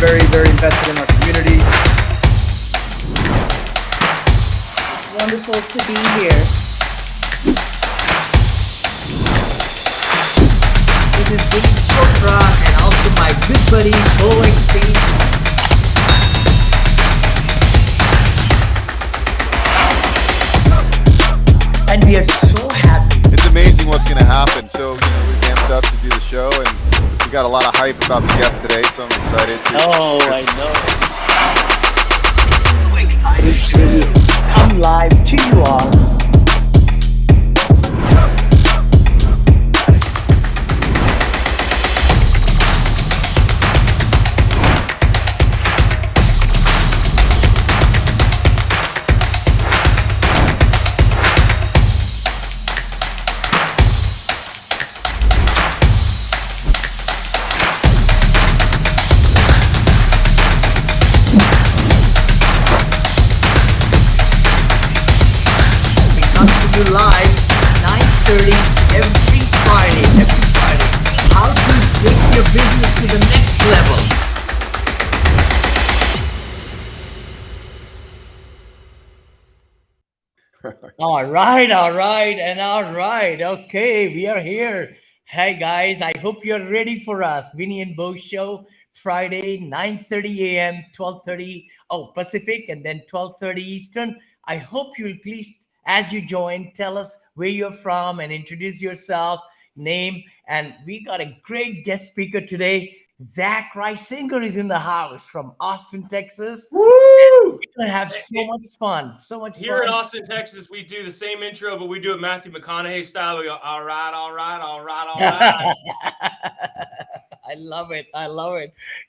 very, very invested in our community. It's wonderful to be here. This is Vinney and also my good buddy Beau. And we are so happy. It's amazing what's going to happen. So, we're amped up to do the show, and we got a lot of hype about the guest today, so I'm excited. I know. So excited to come live to you all. Live 9:30 every Friday. How to take your business to the next level. All right. Okay, we are here. Hey guys, I hope you're ready for us. Vinney and Beau show, Friday 9:30 a.m., 12:30 Pacific, and then 12:30 Eastern. I hope you'll please, as you join, tell us where you're from and introduce yourself, name. And we got a great guest speaker today. Zach Roesinger is in the house from Austin, Texas. Woo! We're going to have so much fun. Here in Austin, Texas, we do the same intro, but we do it Matthew McConaughey style. We go, all right. I love it.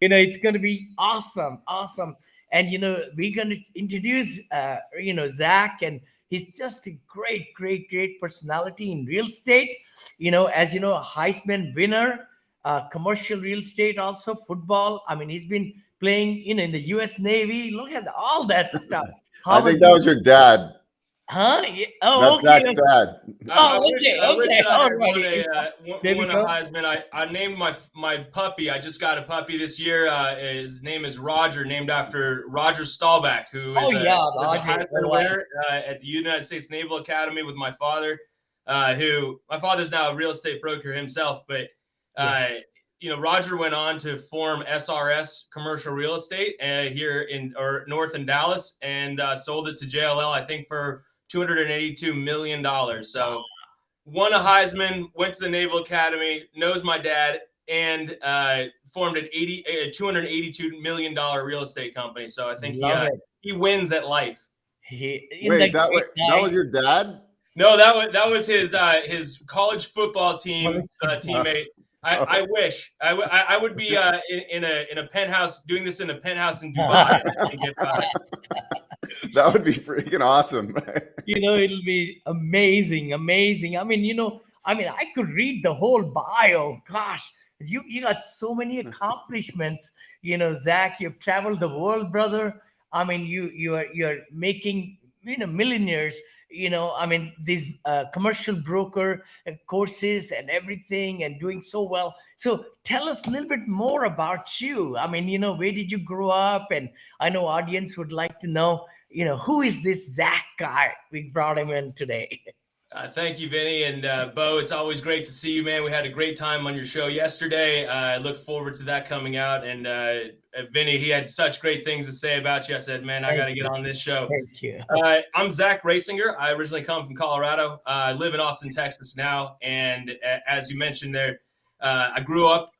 It's going to be awesome. And, we're going to introduce, Zach, and he's just a great personality in real estate. As you know, a Heisman winner, commercial real estate, also football. I mean, he's been playing, in the U.S. Navy. Look at all that stuff. I think that was your dad. Huh? Yeah. That's Zach's dad. I wish I had won a Heisman. I named my puppy. I just got a puppy this year. His name is Roger, named after Roger Staubach, who is a Heisman winner at the United States Naval Academy with my father, who my father's now a real estate broker himself. But, Roger went on to form SRS Commercial Real Estate here north in Dallas, and sold it to JLL, I think, for $282 million. So won a Heisman, went to the Naval Academy, knows my dad, and formed a $282 million real estate company. So I think he wins at life. Wait, that was your dad? No, that was his college football team teammate. I wish I would be in a penthouse, doing this in a penthouse in Dubai. And get by. That would be freaking awesome. It'll be amazing. I mean, I could read the whole bio. Gosh, you got so many accomplishments. Zach, you've traveled the world, brother. I mean, you're making millionaires. These commercial broker courses and everything, and doing so well. So tell us a little bit more about you. I mean, where did you grow up? And I know audience would like to know, who is this Zach guy? We brought him in today. Thank you, Vinney, and Beau. It's always great to see you, man. We had a great time on your show yesterday. I look forward to that coming out. And Vinney, he had such great things to say about you. I said, man, I got to get on this show. Thank you. I'm Zach Roesinger. I originally come from Colorado. I live in Austin, Texas now. And as you mentioned there, I grew up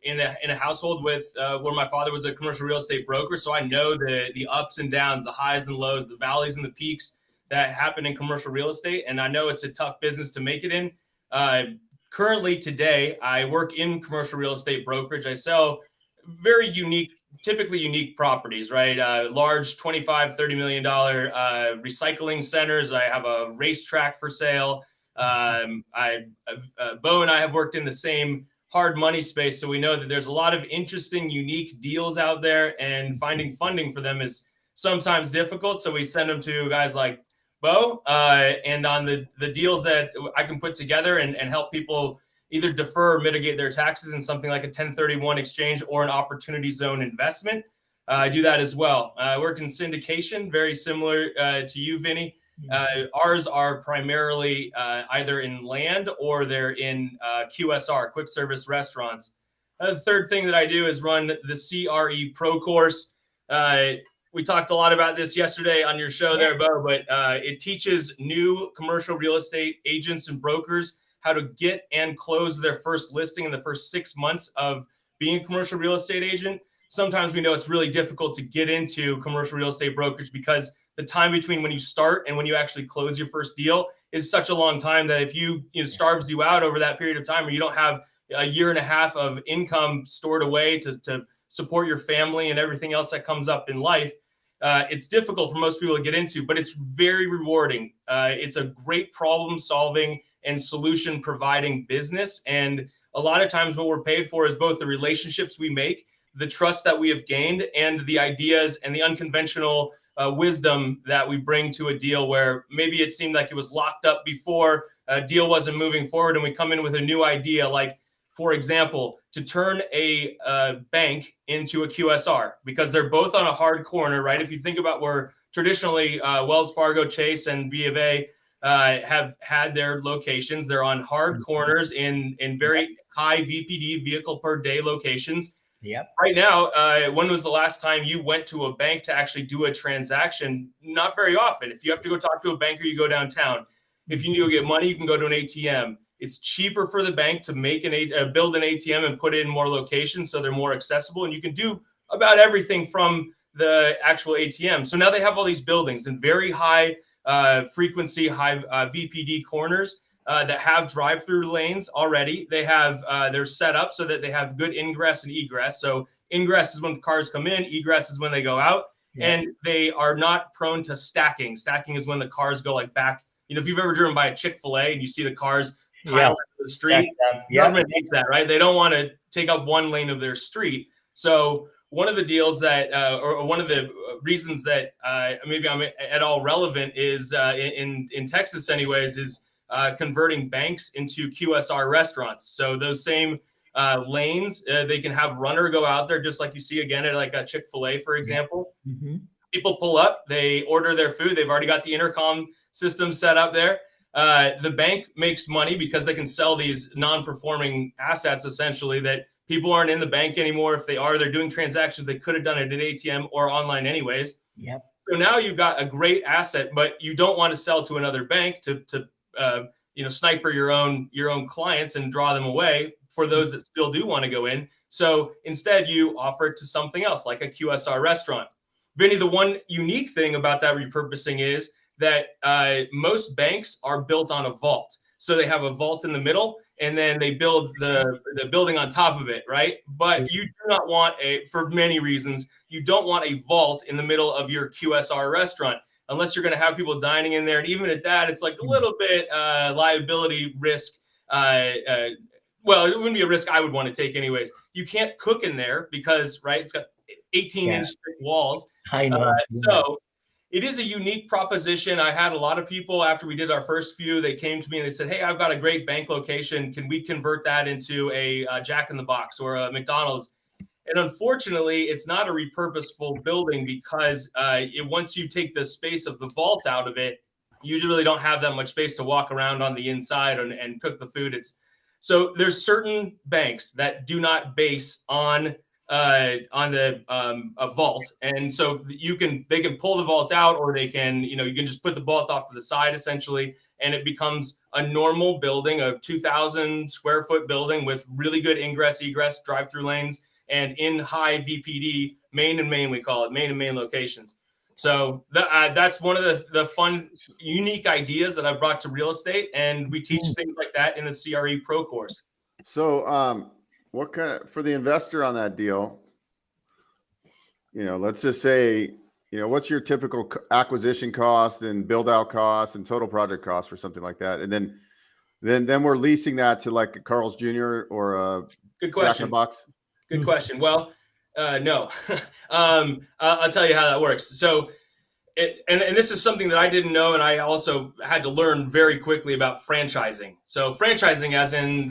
in a household with where my father was a commercial real estate broker. So I know the ups and downs, the highs and lows, the valleys and the peaks that happen in commercial real estate. And I know it's a tough business to make it in. Currently today, I work in commercial real estate brokerage. I sell very typically unique properties, right? Large $25, $30 million recycling centers. I have a racetrack for sale. Beau and I have worked in the same hard money space. So we know that there's a lot of interesting, unique deals out there, and finding funding for them is sometimes difficult. So we send them to guys like Beau, and on the deals that I can put together and help people either defer or mitigate their taxes in something like a 1031 exchange or an opportunity zone investment. I do that as well. I work in syndication, very similar to you, Vinney. Ours are primarily either in land or they're in QSR, quick service restaurants. The third thing that I do is run the Cre Pro Course. We talked a lot about this yesterday on your show there, Beau, but it teaches new commercial real estate agents and brokers how to get and close their first listing in the first 6 months of being a commercial real estate agent. Sometimes we know it's really difficult to get into commercial real estate brokerage because the time between when you start and when you actually close your first deal is such a long time that if you know, starves you out over that period of time, or you don't have a year and a half of income stored away to support your family and everything else that comes up in life, it's difficult for most people to get into, but it's very rewarding. It's a great problem solving and solution providing business. And a lot of times what we're paid for is both the relationships we make, the trust that we have gained, and the ideas and the unconventional wisdom that we bring to a deal where maybe it seemed like it was locked up before, a deal wasn't moving forward, and we come in with a new idea, like, for example, to turn a bank into a QSR, because they're both on a hard corner, right? If you think about where traditionally Wells Fargo, Chase, and B of A have had their locations, they're on hard corners in very high VPD, vehicle per day locations. Yep. Right now, when was the last time you went to a bank to actually do a transaction? Not very often. If you have to go talk to a banker, you go downtown. If you need to get money, you can go to an ATM. It's cheaper for the bank to make build an ATM and put it in more locations so they're more accessible, and you can do about everything from the actual ATM. So now they have all these buildings in very high frequency, high VPD corners that have drive-through lanes already. They have they're set up so that they have good ingress and egress. So ingress is when cars come in, egress is when they go out, and they are not prone to stacking. Stacking is when the cars go like back. You know, if you've ever driven by a Chick-fil-A and you see the cars pile into the street, government hates that, right? They don't want to take up one lane of their street. So one of the deals that, or one of the reasons that maybe I'm at all relevant is in Texas, anyways, is converting banks into QSR restaurants. So those same lanes, they can have runner go out there, just like you see again at like a Chick-fil-A, for example. Mm-hmm. People pull up, they order their food. They've already got the intercom system set up there. The bank makes money because they can sell these non-performing assets, essentially, that people aren't in the bank anymore. If they are, they're doing transactions they could have done at an ATM or online anyways. Yep. So now you've got a great asset, but you don't want to sell to another bank to sniper your own clients and draw them away for those that still do want to go in. So instead, you offer it to something else, like a QSR restaurant. Vinney, the one unique thing about that repurposing is that most banks are built on a vault. So they have a vault in the middle, and then they build the building on top of it, right? But you do not want for many reasons, you don't want a vault in the middle of your QSR restaurant, unless you're going to have people dining in there. And even at that, it's like a little bit liability risk. Well, it wouldn't be a risk I would want to take anyways. You can't cook in there because, right, it's got 18-inch thick walls. I know. So it is a unique proposition. I had a lot of people after we did our first few, they came to me and they said, hey, I've got a great bank location. Can we convert that into a Jack in the Box or a McDonald's? And unfortunately, it's not a repurposeful building because once you take the space of the vault out of it, you really don't have that much space to walk around on the inside and cook the food. So there's certain banks that do not base on a vault, and so they can pull the vault out, or they can you can just put the vault off to the side essentially, and it becomes a normal building, a 2,000 square foot building with really good ingress, egress, drive-through lanes, and in high VPD, main and main, we call it, main and main locations. So that's one of the fun, unique ideas that I brought to real estate, and we teach things like that in the Cre Pro Course. So what kind of, for the investor on that deal, let's just say, what's your typical acquisition cost and build out cost and total project cost for something like that? And then we're leasing that to like a Carl's Jr. or a Good question. Jack in the Box. Good question. Well, no, I'll tell you how that works. So and this is something that I didn't know, and I also had to learn very quickly about franchising. So franchising, as in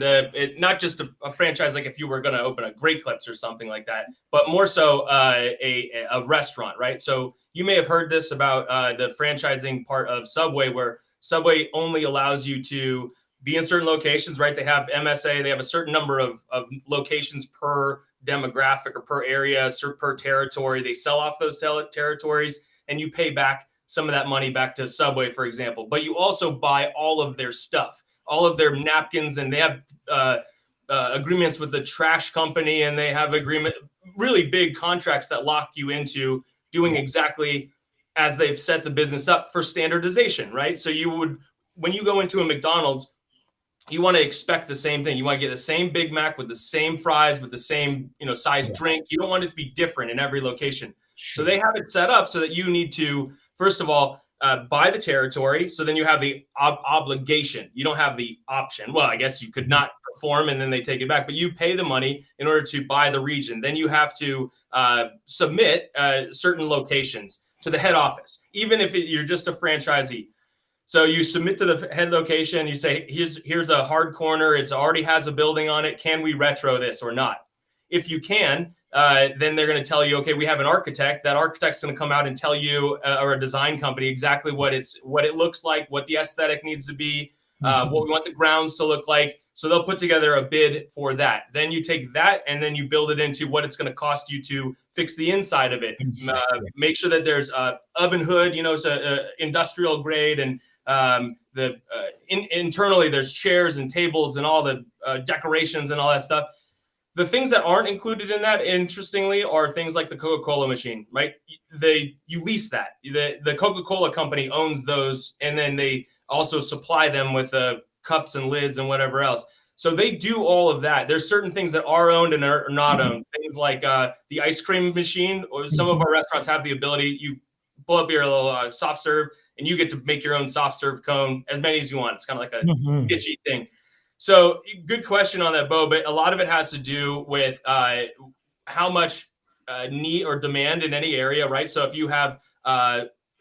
not just a franchise, like if you were going to open a Great Clips or something like that, but more so a restaurant, right? So you may have heard this about the franchising part of Subway, where Subway only allows you to be in certain locations, right? They have MSA, they have a certain number of locations per demographic or per area, per territory. They sell off those territories, and you pay back some of that money back to Subway, for example. But you also buy all of their stuff, all of their napkins, and they have agreements with the trash company, and they have really big contracts that lock you into doing exactly as they've set the business up for standardization, right? So when you go into a McDonald's, you want to expect the same thing. You want to get the same Big Mac with the same fries, with the same, size drink. You don't want it to be different in every location. So they have it set up so that you need to, first of all, buy the territory. So then you have the obligation. You don't have the option. Well, I guess you could not perform and then they take it back, but you pay the money in order to buy the region. Then you have to submit certain locations to the head office, even if you're just a franchisee. So you submit to the head location. You say, here's a hard corner. It already has a building on it. Can we retro this or not? If you can, then they're going to tell you, okay, we have an architect. That architect's going to come out and tell you, or a design company, exactly what it looks like, what the aesthetic needs to be, what we want the grounds to look like. So they'll put together a bid for that. Then you take that and then you build it into what it's going to cost you to fix the inside of it. Make sure that there's a oven hood, so industrial grade, and internally there's chairs and tables and all the decorations and all that stuff. The things that aren't included in that, interestingly, are things like the Coca-Cola machine, right? You lease that. The Coca-Cola company owns those, and then they also supply them with cups and lids and whatever else. So they do all of that. There's certain things that are owned and are not owned. Things like the ice cream machine, or some of our restaurants have the ability, you pull up your little soft serve, and you get to make your own soft serve cone, as many as you want. It's kind of like a itchy thing. So good question on that, Beau, but a lot of it has to do with how much need or demand in any area, right? So if you have,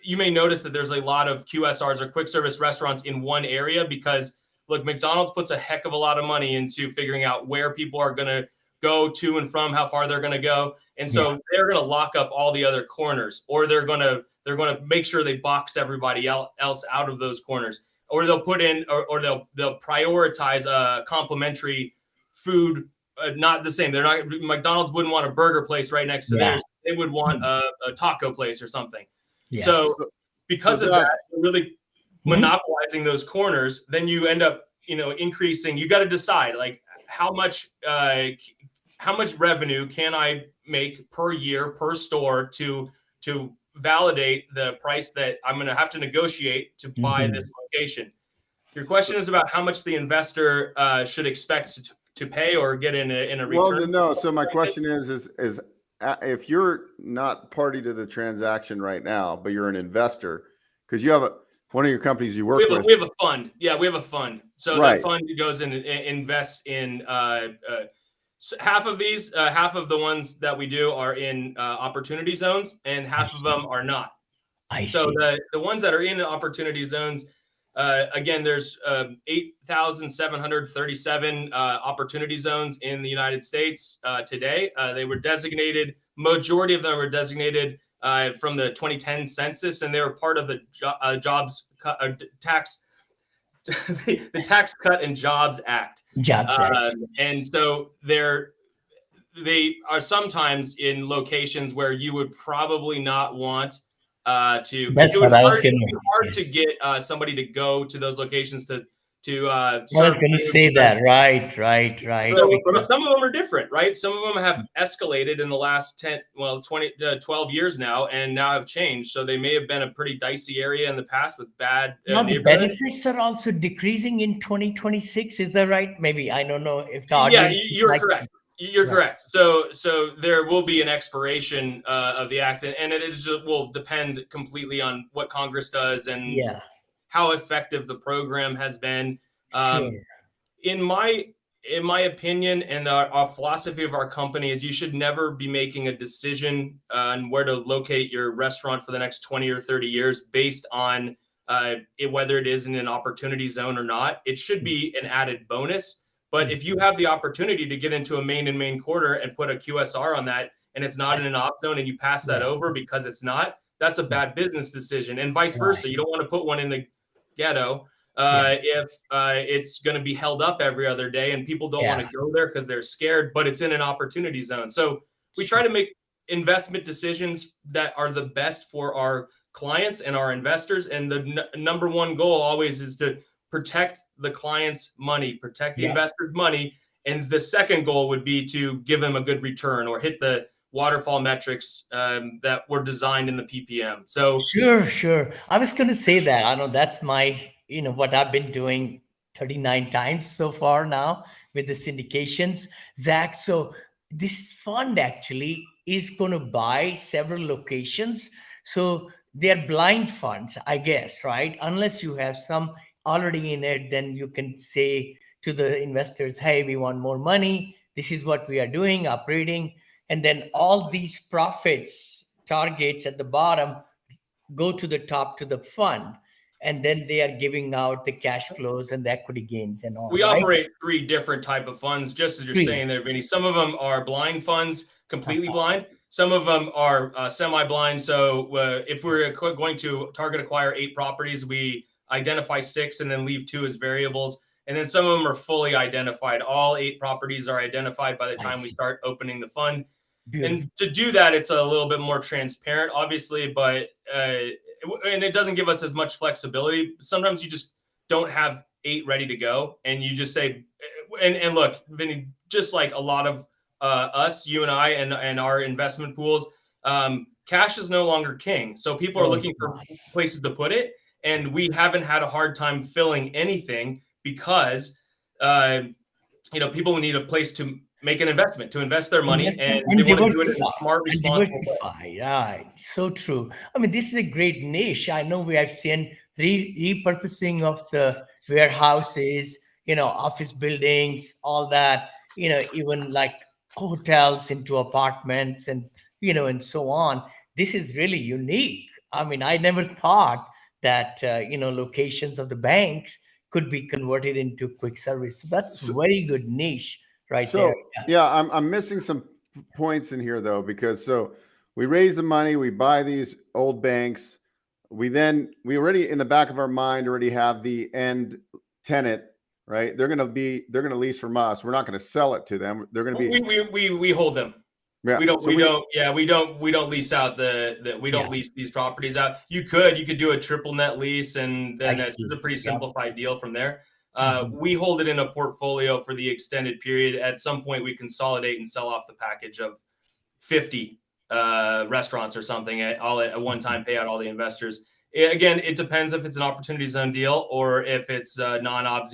you may notice that there's a lot of QSRs or quick service restaurants in one area because, look, McDonald's puts a heck of a lot of money into figuring out where people are going to go to and from, how far they're going to go. And so they're going to lock up all the other corners, or they're going to make sure they box everybody else out of those corners. Or they'll put in, or they'll prioritize complimentary food, not the same. McDonald's wouldn't want a burger place right next to theirs. They would want a taco place or something. Yeah. So because of that, really monopolizing those corners, then you end up, increasing. You got to decide, like, how much revenue can I make per year per store to validate the price that I'm going to have to negotiate to buy this location. Your question is about how much the investor should expect to pay or get in a return. Well, no. So my question is if you're not party to the transaction right now, but you're an investor, because you have one of your companies you work with. We have a fund. Yeah, we have a fund. So that fund goes in and invests in half of the ones that we do are in opportunity zones, and half of them are not. So the ones that are in opportunity zones, again, there's 8,737 opportunity zones in the United States today. They were designated, majority of them were designated from the 2010 census, and they were part of the the Tax Cut and Jobs Act. And so they are sometimes in locations where you would probably not want to. That's what I was going to. It's hard to get somebody to go to those locations to. I was going to say that. Right. So, but some of them are different, right? Some of them have escalated in the last 12 years now, and now have changed. So they may have been a pretty dicey area in the past with bad the benefits are also decreasing in 2026. Is that right? Maybe. I don't know if the audience. Yeah, you're correct. You're correct. So there will be an expiration of the act, and it will depend completely on what Congress does and how effective the program has been. In my in my opinion, and our philosophy of our company is you should never be making a decision on where to locate your restaurant for the next 20 or 30 years based on whether it is in an opportunity zone or not. It should be an added bonus. But if you have the opportunity to get into a main quarter and put a QSR on that, and it's not in an op zone, and you pass that over because it's not, that's a bad business decision. And vice versa. You don't want to put one in the ghetto if it's going to be held up every other day and people don't want to go there because they're scared, but it's in an opportunity zone. So we try to make investment decisions that are the best for our clients and our investors. And the number one goal always is to protect the client's money, protect the investor's money. And the second goal would be to give them a good return or hit the waterfall metrics that were designed in the PPM. So sure. I was going to say that. I know that's my, what I've been doing 39 times so far now with the syndications, Zach. So this fund actually is going to buy several locations. So they're blind funds, I guess, right? Unless you have some already in it, then you can say to the investors, hey, we want more money. This is what we are doing, operating. And then all these profits targets at the bottom go to the top to the fund. And then they are giving out the cash flows and the equity gains and all. We operate 3 different type of funds, just as you're saying there, Vinney. Some of them are blind funds, completely blind. Some of them are semi-blind. So if we're going to target acquire 8 properties, we identify 6 and then leave 2 as variables. And then some of them are fully identified. All 8 properties are identified by the time we start opening the fund. Beautiful. And to do that, it's a little bit more transparent, obviously, but and it doesn't give us as much flexibility. Sometimes you just don't have 8 ready to go, and you just say, and look, Vinney, just like a lot of us, you and I, and our investment pools, cash is no longer king. So people are looking for places to put it, and we haven't had a hard time filling anything because people need a place to make an investment, to invest their money, and they want to do it in a smart, responsible way. Right. So true. I mean, this is a great niche. I know we have seen repurposing of the warehouses, office buildings, all that, even like hotels into apartments and, and so on. This is really unique. I mean, I never thought that, locations of the banks could be converted into quick service. So that's very good niche. Right there. Yeah, I'm missing some points in here though, because we raise the money, we buy these old banks, we already in the back of our mind already have the end tenant, right? They're gonna lease from us. We're not gonna sell it to them. They're gonna be we hold them. Yeah. We don't lease out we don't lease these properties out. You could do a triple net lease, and then that's a pretty simplified deal from there. We hold it in a portfolio for the extended period. At some point, we consolidate and sell off the package of 50 restaurants or something at one time, pay out all the investors. Again, it depends if it's an opportunity zone deal or if it's a non-op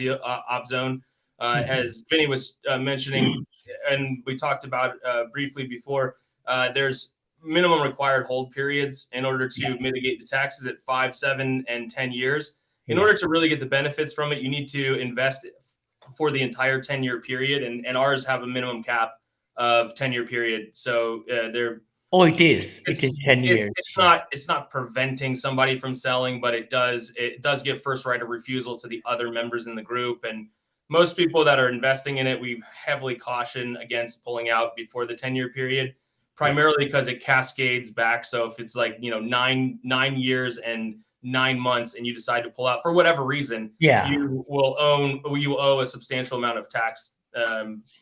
zone. As Vinney was mentioning, and we talked about briefly before, there's minimum required hold periods in order to mitigate the taxes at 5, 7, and 10 years. In order to really get the benefits from it, you need to invest for the entire 10-year period, and ours have a minimum cap of 10-year period. So they're. Oh, it is 10 years. It's not preventing somebody from selling, but it does give first right of refusal to the other members in the group. And most people that are investing in it, we heavily caution against pulling out before the 10-year period, primarily because it cascades back. So if it's like 9 years and 9 months and you decide to pull out for whatever reason, you will owe a substantial amount of tax,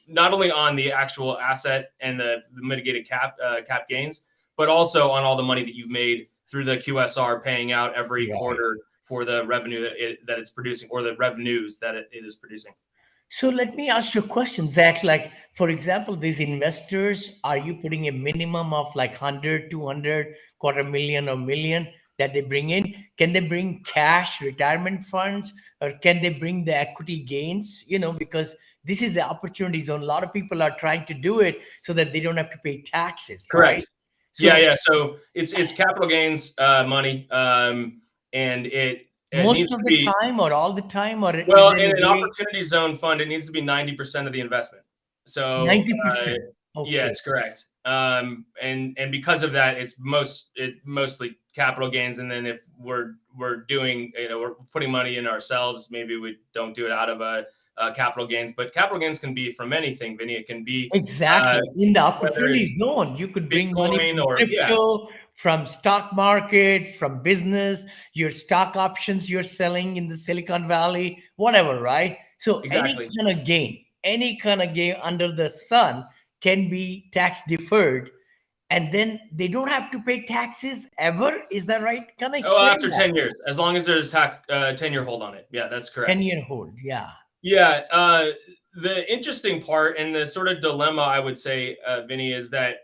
not only on the actual asset and the mitigated cap gains, but also on all the money that you've made through the QSR paying out every quarter for the revenue that it's producing, or the revenues that it is producing. So let me ask you a question, Zach. Like, for example, these investors, are you putting a minimum of like 100, 200, $250,000 or $1 million that they bring in? Can they bring cash retirement funds, or can they bring the equity gains? Because this is the opportunity zone. A lot of people are trying to do it so that they don't have to pay taxes. Correct. Right? So, So it's capital gains money, and it It Most needs of to the be, time or all the time, or is well, there in a an way opportunity zone fund, it needs to be 90% of the investment. So 90%? Okay. yes, correct. And because of that, it's mostly capital gains. And then if we're doing, we're putting money in ourselves, maybe we don't do it out of a capital gains. But capital gains can be from anything, Vinny. It can be Exactly. In the whether opportunity it's zone, you could bring money Bitcoin from or crypto, from stock market, from business, your stock options you're selling in the Silicon Valley, whatever, right? So exactly. any kind of gain under the sun can be tax deferred. And then they don't have to pay taxes ever. Is that right? Can I Oh, explain after that? 10 years, as long as there's a 10-year hold on it. Yeah, that's correct. 10-year hold. Yeah. Yeah, the interesting part and the sort of dilemma I would say, Vinny, is that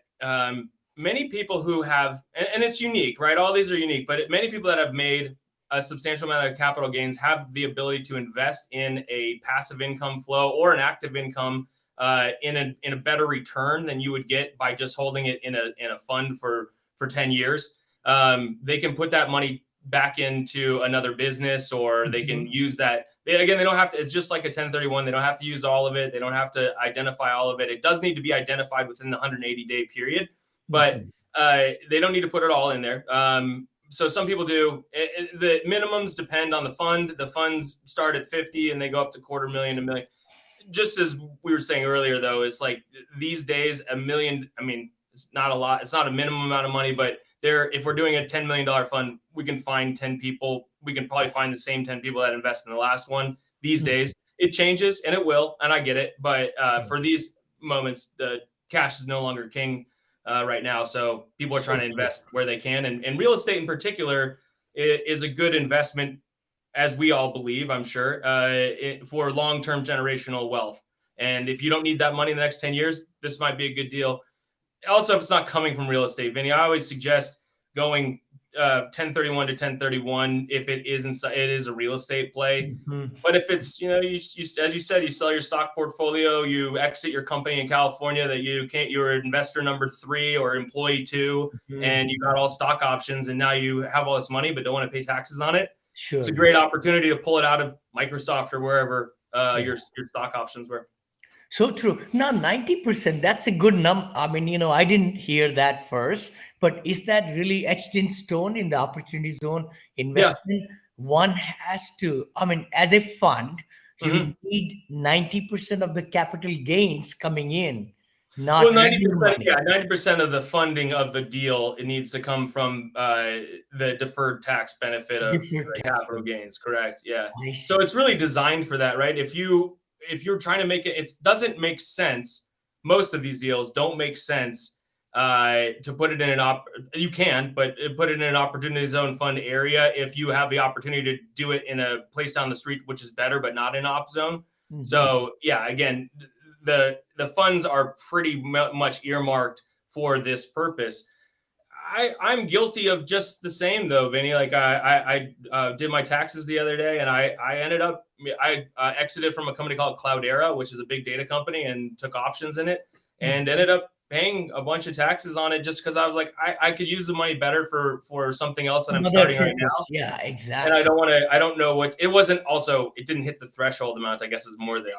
many people who have, and it's unique, right? All these are unique, but many people that have made a substantial amount of capital gains have the ability to invest in a passive income flow or an active income in a better return than you would get by just holding it in a fund for 10 years. They can put that money back into another business, or they can use that. They don't have to, it's just like a 1031. They don't have to use all of it. They don't have to identify all of it. It does need to be identified within the 180-day period, but they don't need to put it all in there. So some people do. The minimums depend on the fund. The funds start at 50 and they go up to $250,000, $1 million. Just as we were saying earlier, though, it's like these days, $1 million, I mean, it's not a lot. It's not a minimum amount of money, but if we're doing a $10 million fund, we can find 10 people. We can probably find the same 10 people that invest in the last one. These days, it changes, and it will, and I get it. But for these moments, the cash is no longer king right now. So people are trying to invest where they can. And real estate in particular is a good investment, as we all believe, I'm sure, for long-term generational wealth. And if you don't need that money in the next 10 years, this might be a good deal. Also, if it's not coming from real estate, Vinny, I always suggest going 1031 to 1031 if it is a real estate play. But if it's, you as you said, you sell your stock portfolio, you exit your company in California that you're investor number 3 or employee 2, and you got all stock options, and now you have all this money but don't want to pay taxes on it. Sure. It's a great opportunity to pull it out of Microsoft or wherever your stock options were. So true. Now, 90%, that's a good number. I mean, I didn't hear that first, but is that really etched in stone in the opportunity zone investment? One has to, I mean, as a fund, you need 90% of the capital gains coming in, not 90%, money. 90% of the funding of the deal, it needs to come from the deferred tax benefit of the capital gains. Correct. Yeah. So it's really designed for that, right? If you're trying to make it doesn't make sense. Most of these deals don't make sense to put it in you can, but put it in an opportunity zone fund area if you have the opportunity to do it in a place down the street, which is better, but not in op zone. So yeah, again, the funds are pretty much earmarked for this purpose. I'm guilty of just the same though, Vinny. Like I did my taxes the other day, and I ended up exited from a company called Cloudera, which is a big data company, and took options in it, and ended up paying a bunch of taxes on it just because I was like, I could use the money better for something else that I'm starting right now. Yeah, exactly. And I don't know what it wasn't. Also, it didn't hit the threshold amount, I guess, is more the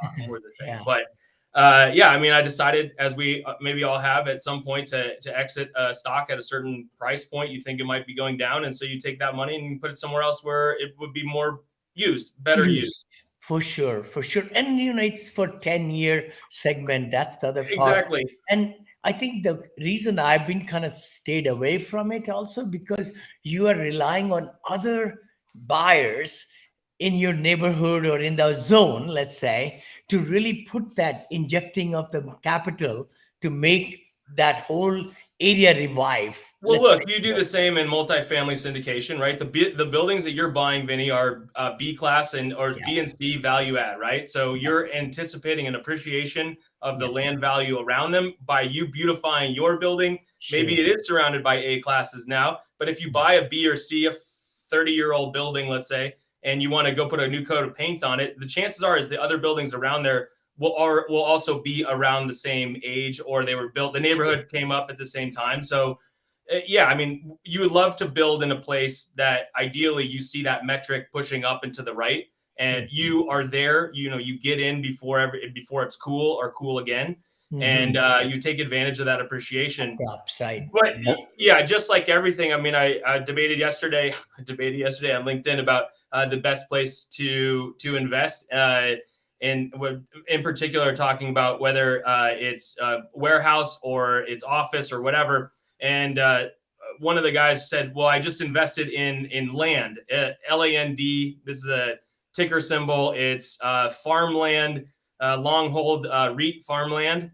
thing. But I mean, I decided, as we maybe all have at some point, to exit a stock at a certain price point. You think it might be going down, and so you take that money and put it somewhere else where it would be more better used. For sure. And it's for 10-year segment. That's the other part. Exactly. And I think the reason I've been kind of stayed away from it also because you are relying on other buyers in your neighborhood or in the zone, let's say, to really put that injecting of the capital to make that whole area revive. Well, look, you do the same in multifamily syndication, right? The buildings that you're buying, Vinny, are B class or B and C value add, right? So you're anticipating an appreciation of the land value around them by you beautifying your building. Sure. Maybe it is surrounded by A classes now, but if you buy a B or C, a 30-year-old building, let's say, and you want to go put a new coat of paint on it, the chances are is the other buildings around there will also be around the same age, or they were built, the neighborhood came up at the same time. So yeah, I mean, you would love to build in a place that ideally you see that metric pushing up and to the right, and you are there. You get in before it's cool or cool again, and you take advantage of that appreciation. The upside. But yeah, just like everything, I mean, I debated yesterday on LinkedIn about the best place to invest. And in particular, talking about whether it's warehouse or it's office or whatever. And one of the guys said, well, I just invested in land, LAND. This is a ticker symbol. It's farmland, long hold REIT farmland.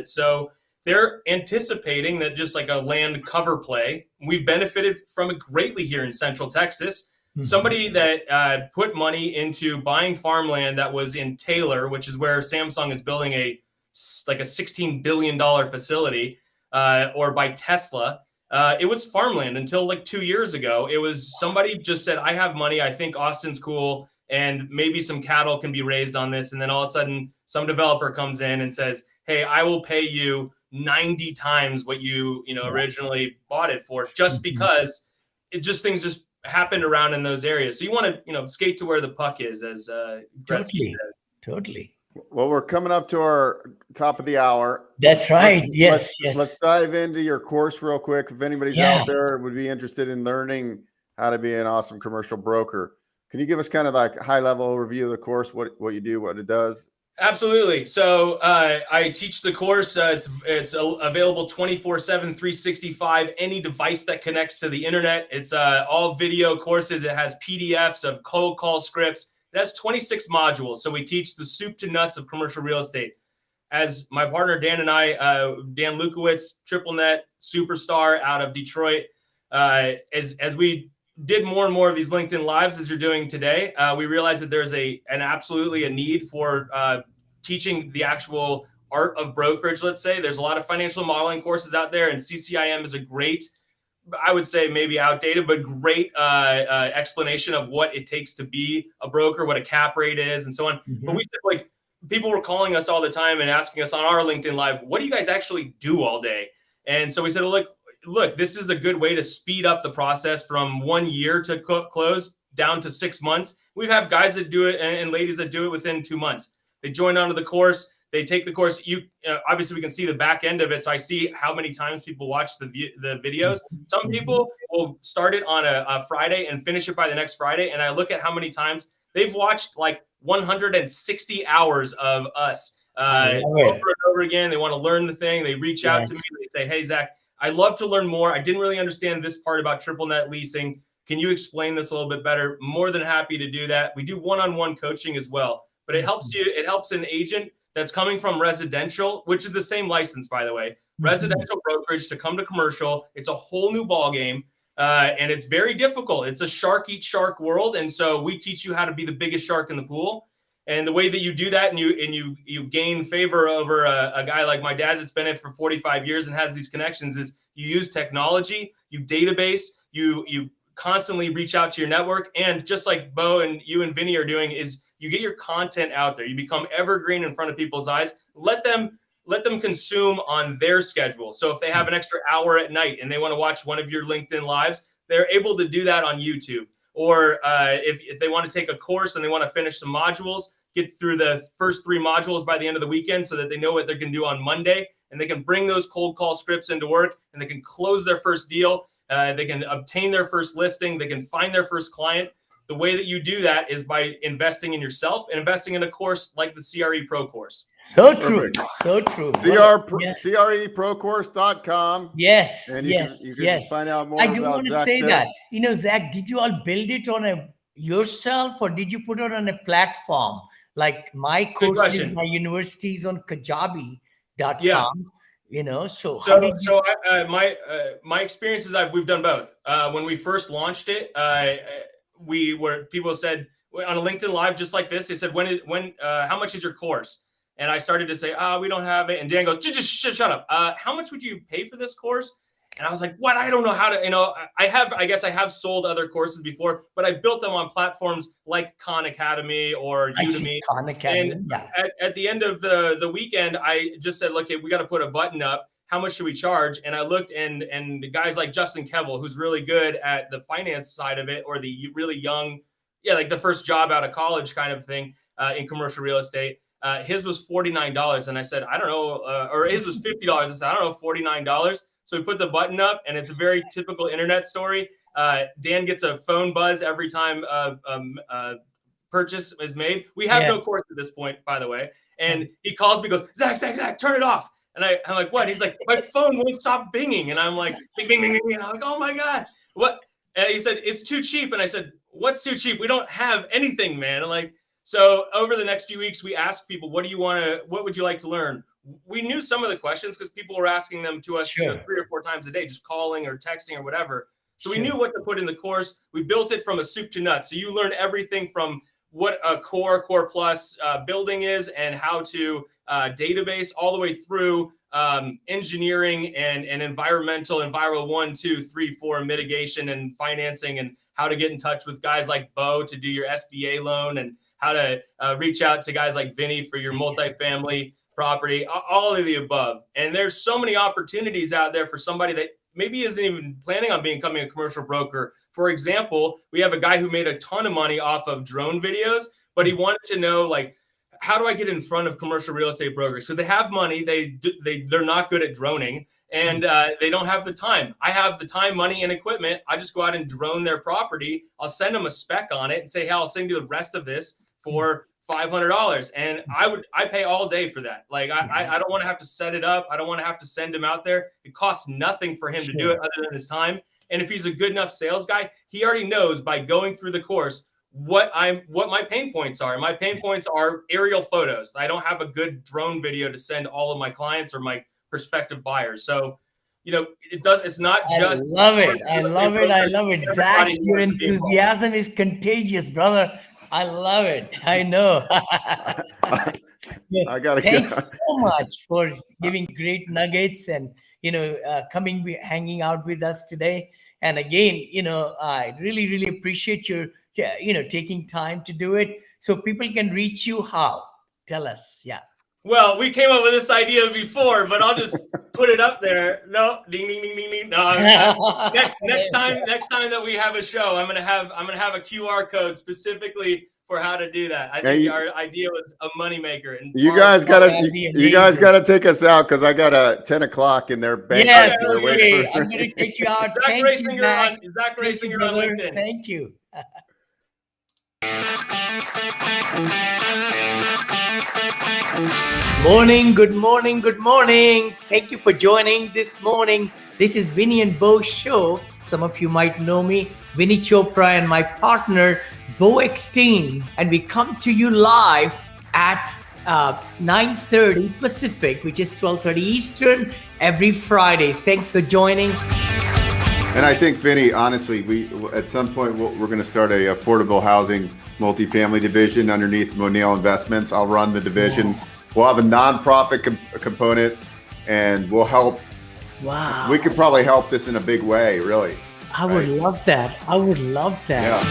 So they're anticipating that just like a land cover play, we've benefited from it greatly here in Central Texas. Somebody that put money into buying farmland that was in Taylor, which is where Samsung is building a $16 billion facility, or by Tesla. It was farmland until like 2 years ago. It was somebody just said, I have money. I think Austin's cool. And maybe some cattle can be raised on this. And then all of a sudden some developer comes in and says, hey, I will pay you 90 times what you originally bought it for, just because things just happened around in those areas. So you want to, skate to where the puck is, as Gretzky says. Totally. Well, we're coming up to our top of the hour. That's right. Yes. Let's dive into your course real quick. If anybody's out there would be interested in learning how to be an awesome commercial broker, can you give us kind of like a high level overview of the course, what you do, what it does? Absolutely. So I teach the course. It's available 24/7, 365, any device that connects to the internet. It's all video courses. It has PDFs of cold call scripts. It has 26 modules. So we teach the soup to nuts of commercial real estate. As my partner Dan and I, Dan Lukowitz, triple net superstar out of Detroit, as we did more and more of these LinkedIn Lives as you're doing today, we realized that there's absolutely a need for teaching the actual art of brokerage, let's say. There's a lot of financial modeling courses out there, and CCIM is a great, I would say maybe outdated, but great explanation of what it takes to be a broker, what a cap rate is, and so on. But we said, like, people were calling us all the time and asking us on our LinkedIn Live, what do you guys actually do all day? And so we said, well, look, this is a good way to speed up the process from 1 year to close down to 6 months. We have guys that do it and ladies that do it within 2 months. They join onto the course. They take the course. Obviously, we can see the back end of it. So I see how many times people watch the videos. Some people will start it on a Friday and finish it by the next Friday. And I look at how many times they've watched, like 160 hours of us over and over again. They want to learn the thing. They reach out to me. They say, hey, Zach, I'd love to learn more. I didn't really understand this part about triple net leasing. Can you explain this a little bit better? More than happy to do that. We do one-on-one coaching as well, but it helps an agent that's coming from residential, which is the same license, by the way, residential brokerage, to come to commercial. It's a whole new ball game, and it's very difficult. It's a shark eat shark world. And so we teach you how to be the biggest shark in the pool. And the way that you do that, and you gain favor over a guy like my dad that's been in it for 45 years and has these connections, is you use technology, you database, you constantly reach out to your network. And just like Beau and you and Vinney are doing, is you get your content out there. You become evergreen in front of people's eyes. Let them consume on their schedule. So if they have an extra hour at night and they want to watch one of your LinkedIn Lives, they're able to do that on YouTube. Or if they want to take a course and they want to finish some modules, get through the first 3 modules by the end of the weekend so that they know what they can do on Monday, and they can bring those cold call scripts into work, and they can close their first deal. They can obtain their first listing. They can find their first client. The way that you do that is by investing in yourself and investing in a course like the CRE Pro Course. So true. So true. CREProcourse.com. Yes. And you can find out more. I do want to say that, Zach, did you all build it on yourself, or did you put it on a platform? Like my course is my universities on kajabi.com. Yeah. My experience is we've done both. When we first launched it, people said on a LinkedIn Live just like this, they said, how much is your course? And I started to say, we don't have it. And Dan goes, just shut up. How much would you pay for this course? And I was like, what? I don't know how to, I guess I have sold other courses before, but I built them on platforms like Khan Academy or Udemy. Khan Academy, and at the end of the weekend, I just said, look, we got to put a button up how much should we charge? And I looked, and the guys like Justin Kevel, who's really good at the finance side of it, or the really young, like the first job out of college kind of thing in commercial real estate. His was $49. And I said, I don't know, or his was $50. I said, I don't know, $49. So we put the button up, and it's a very typical internet story. Dan gets a phone buzz every time purchase is made. We have no course at this point, by the way. And he calls me, goes, Zach, turn it off. And I'm like, what? He's like, my phone won't stop binging. And I'm like, bing, bing, bing, bing. And I'm like, oh my God, what? And he said, it's too cheap. And I said, what's too cheap? We don't have anything, man. And like, so over the next few weeks, we asked people, what would you like to learn? We knew some of the questions because people were asking them to us 3 or 4 times a day, just calling or texting or whatever. So we knew what to put in the course. We built it from a soup to nuts. So you learn everything from what a core plus building is and how to database, all the way through engineering and environmental, Enviro 1, 2, 3, 4 mitigation and financing, and how to get in touch with guys like Beau to do your SBA loan, and how to reach out to guys like Vinney for your multifamily property, all of the above. And there's so many opportunities out there for somebody that maybe isn't even planning on becoming a commercial broker. For example, we have a guy who made a ton of money off of drone videos, but he wanted to know, like, how do I get in front of commercial real estate brokers? So they have money, they're not good at droning, and they don't have the time. I have the time, money, and equipment. I just go out and drone their property. I'll send them a spec on it and say, hey, I'll send you the rest of this for $500. And I pay all day for that. Like, I don't want to have to set it up. I don't want to have to send him out there. It costs nothing for him to do it other than his time. And if he's a good enough sales guy, he already knows by going through the course what my pain points are. My pain points are aerial photos. I don't have a good drone video to send all of my clients or my prospective buyers. So, it's not just. I love it. Zach, your enthusiasm is contagious, brother. I love it. I know. I gotta Thanks so much for giving great nuggets and hanging out with us today. And again, I really, really appreciate your taking time to do it. So people can reach you how? Tell us. Yeah. Well, we came up with this idea before, but I'll just put it up there. No, ding, ding, ding, ding, ding. No, next time that we have a show, I'm gonna have a QR code specifically for how to do that. I think our idea was a moneymaker. And you guys gotta take us out, because I got a 10 o'clock in their bank. Yes, okay. I'm gonna take you out. Zach Roesinger on LinkedIn. Thank you. Good morning. Thank you for joining this morning. This is Vinney and Beau show. Some of you might know me, Vinney Chopra, and my partner, Beau Eckstein. And we come to you live at 9:30 Pacific, which is 12:30 Eastern, every Friday. Thanks for joining. And I think, Vinney, honestly, we at some point we're going to start a affordable housing multifamily division underneath Monell Investments. I'll run the division. Wow. We'll have a nonprofit component, and we'll help. Wow. We could probably help this in a big way, really. I would love that. Yeah.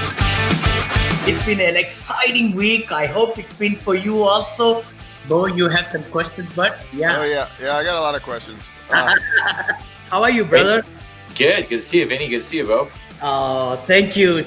It's been an exciting week. I hope it's been for you also. Beau, you have some questions, but yeah. Oh, yeah. I got a lot of questions. How are you, brother? Good to see you, Vinney. Good to see you, Beau. Oh, thank you.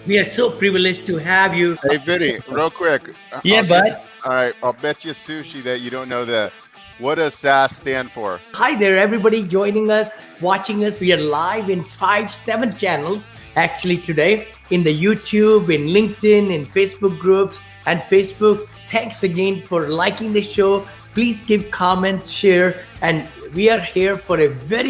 We are so privileged to have you. Hey, Vinney, real quick. Yeah, bud. All right, I'll bet you sushi that you don't know what does SAS stand for? Hi there, everybody joining us, watching us. We are live in 7 channels actually today, in the YouTube, in LinkedIn, in Facebook groups and Facebook. Thanks again for liking the show. Please give comments, share, and we are here for a very